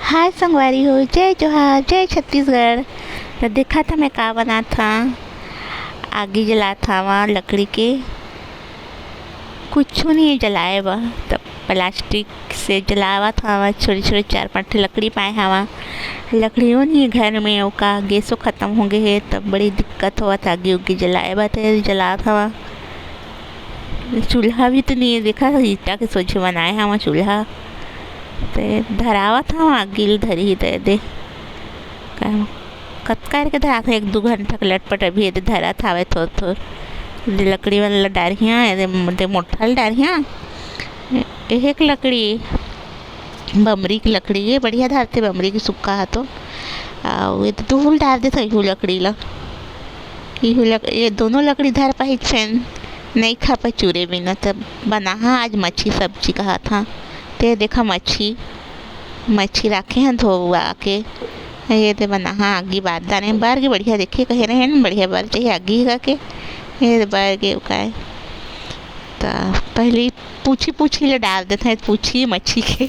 हाय संगवारी हो, जय जोहार, जय छत्तीसगढ़। तो देखा था मैं का बना था। आगी जला था वहाँ लकड़ी के, कुछ नहीं जलाए वह तब प्लास्टिक से जलावा था वहाँ। छोटे छोटे 4-5 लकड़ी पाए हवा, लकड़ियों नहीं घर में का गैसों ख़त्म हो गए है। तब बड़ी दिक्कत हुआ था, आगी उगी जलाए बा थे जला था वहाँ। चूल्हा भी तो नहीं देखा, ईटा के सोचे बनाए हवा चूल्हा। ते धरावा था वहाँ गिल धरी दे कतका के धरा था 1-2 घंटा के लटपट अभी धरा था वे थोड़ लकड़ी वाला डारियाँ मोटा डारियाँ एक लकड़ी बमरी की लकड़ी ये बढ़िया धारते बमरी की सुक्का है तो ये तो धूल डाल देता इहू लकड़ी ला ये दोनों लकड़ी धर पाई फैन नहीं खा पाई चूरे बिना। तब बना आज मच्छी सब्जी कहा था। ते देखा मच्छी रखे हैं धोवा के ये ते बना आगी बार दाने बार के बढ़िया देखिए कहे रहे हैं बढ़िया बार चाहिए आगी का के ये बार के उकाए। तो पहले पूछी ले डाल देते हैं पूछी मच्छी के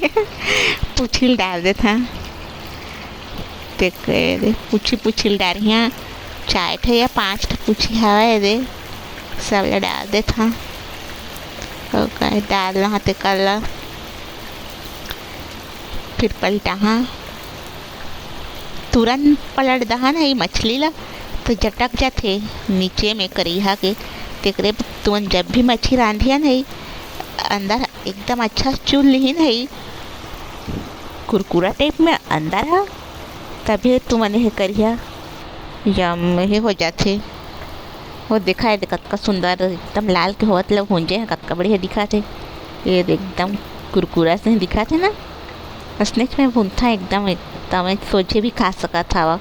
पूछी डाल देते हैं देख पूछी डाल रही हैं 4 या 5 पूछी हवा दे सब डाल देता डालना ते कल फिर पलटा तुरंत पलट दहा ना ये मछली ला तो झटक जाते नीचे में करिहा के तेकरे तुम जब भी मच्छी रांधिया नहीं अंदर एकदम अच्छा चूल ली नहीं कुरकुरा टाइप में अंदर है तभी तुमने करिया जम हे हो जाते। वो देखा है कतका सुंदर एकदम लाल के होत लग भूंजे हैं कतका बढ़िया दिखा थे ये एकदम कुरकुरा से दिखा थे ना असने में भूनता एकदम सोचे भी खा सका था वह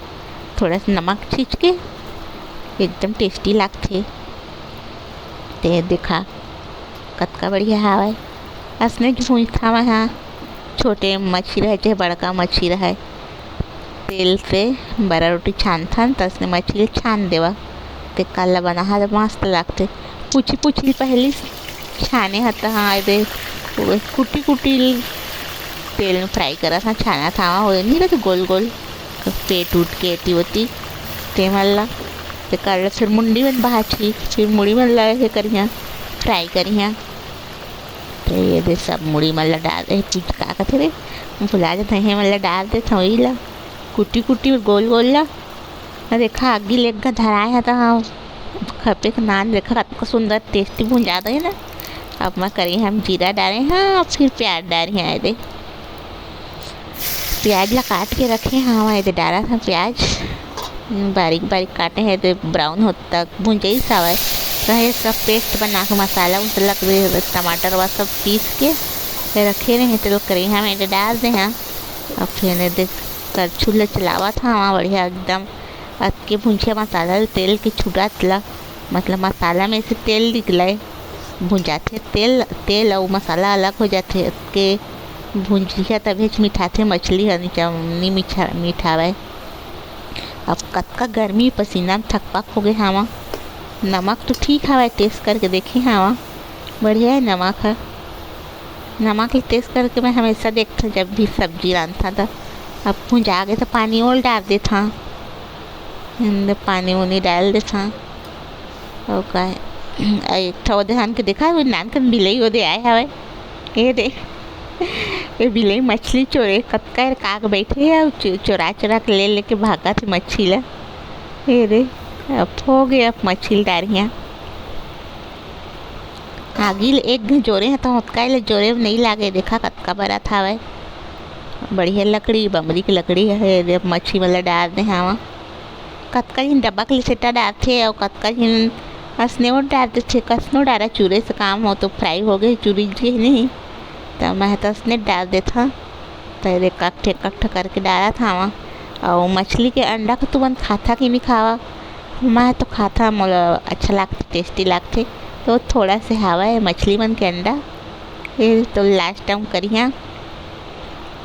थोड़ा सा नमक छींच के एकदम टेस्टी लगते ते देखा कतका बढ़िया हवा असने भूनता वहाँ छोटे मच्छी रहे चाहे बड़का मच्छी रहे तेल से बड़ा रोटी छान था तो उसने मछली छान देवा ते काला बना हा मस्त लगते पूछी पहले छाने हता हाँ दे कुटी तेल में फ्राई करा था छाना था हो नहीं रहते गोल पेट उठ के एती होती ते मल्ला ते कर फिर मुंडी में भाजी फिर मुड़ी में लगे करिया फ्राई करिया तो ये दे सब मुड़ी मल्ला डाल दे पूछ का कहते रे भुला जाते हैं मल्ला डाल दे वही ला कुटी गोल ला देखा आगी लेकर धराए है तो हाँ खपे का नान देखा कितना सुंदर टेस्टी भून जाता है ना। अब मैं करें हम जीरा डालें हाँ फिर प्याज डालें आए दे प्याज ला काट के रखे हाँ वहाँ इधर डाला था प्याज बारीक काटे हैं तो ब्राउन होता तक भुंजाई सावा तो ये सब पेस्ट बना के मसाला उसाला टमाटर वह सब पीस के रखे रहे तो लोग करें हम इधर डाल दें हाँ। अब फिर देख करछुल चलावा था वहाँ बढ़िया एकदम के भुंजिया मसाला तेल के छुटा चला मतलब मसाला में से तेल निकलाए भुंजाते तेल और मसाला अलग हो जाते के भुंजिया तभी मिठाते मछली नहीं मिठावे। अब कतका गर्मी पसीना में थकपक हो गए हवा नमक तो ठीक हवा टेस्ट करके देखे हवा बढ़िया है नमक ही टेस्ट करके मैं हमेशा देखता जब भी सब्जी रांधता था। अब भुंजा गए तो पानी और डाल देता पानी उनी डाल देता और का एक ठो धान के देखा वो नान कर बिलई वो दे आए हवे ये दे ये बिलई मछली चोरे कतका काग बैठे है चोरा के लेके भागा थे मच्छी ला ये दे अब हो गए अब मछली डारियाँ आगी एक जोरे हैं तो हतका जोरे नहीं लागे देखा कतका बड़ा था वह बढ़िया लकड़ी बमरी की लकड़ी है मच्छी वाला डाल दे हाँ कतका जिन डब्बा के सेटा डालते और कतका जिन हंसने और डालते थे कसनो डाला चूरे से काम हो तो फ्राई हो गए चूरी जी नहीं तो मैं तो उसने डाल देता तो इकट्ठा करके डाला था वहाँ और मछली के अंडा को तुरंत खाता कि नहीं खावा मैं तो खाता मोला अच्छा लगता टेस्टी लगते तो थोड़ा से हवा है मछली मन के अंडा ये तो लास्ट टाइम करिया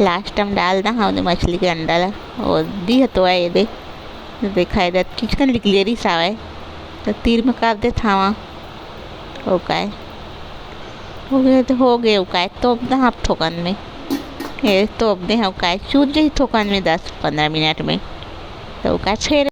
लास्ट टाइम डाल दा हाँ मछली के अंडा ला और दी तो आए दे देखा इधर किचन निकलेरी सावा तो तीर में कर दे था वहाँ ओकाए हो गए तो उकाए तो अब आप ठोकन में ये तो अपने हम का चूर रही थोकान में 10-15 मिनट में तो का छे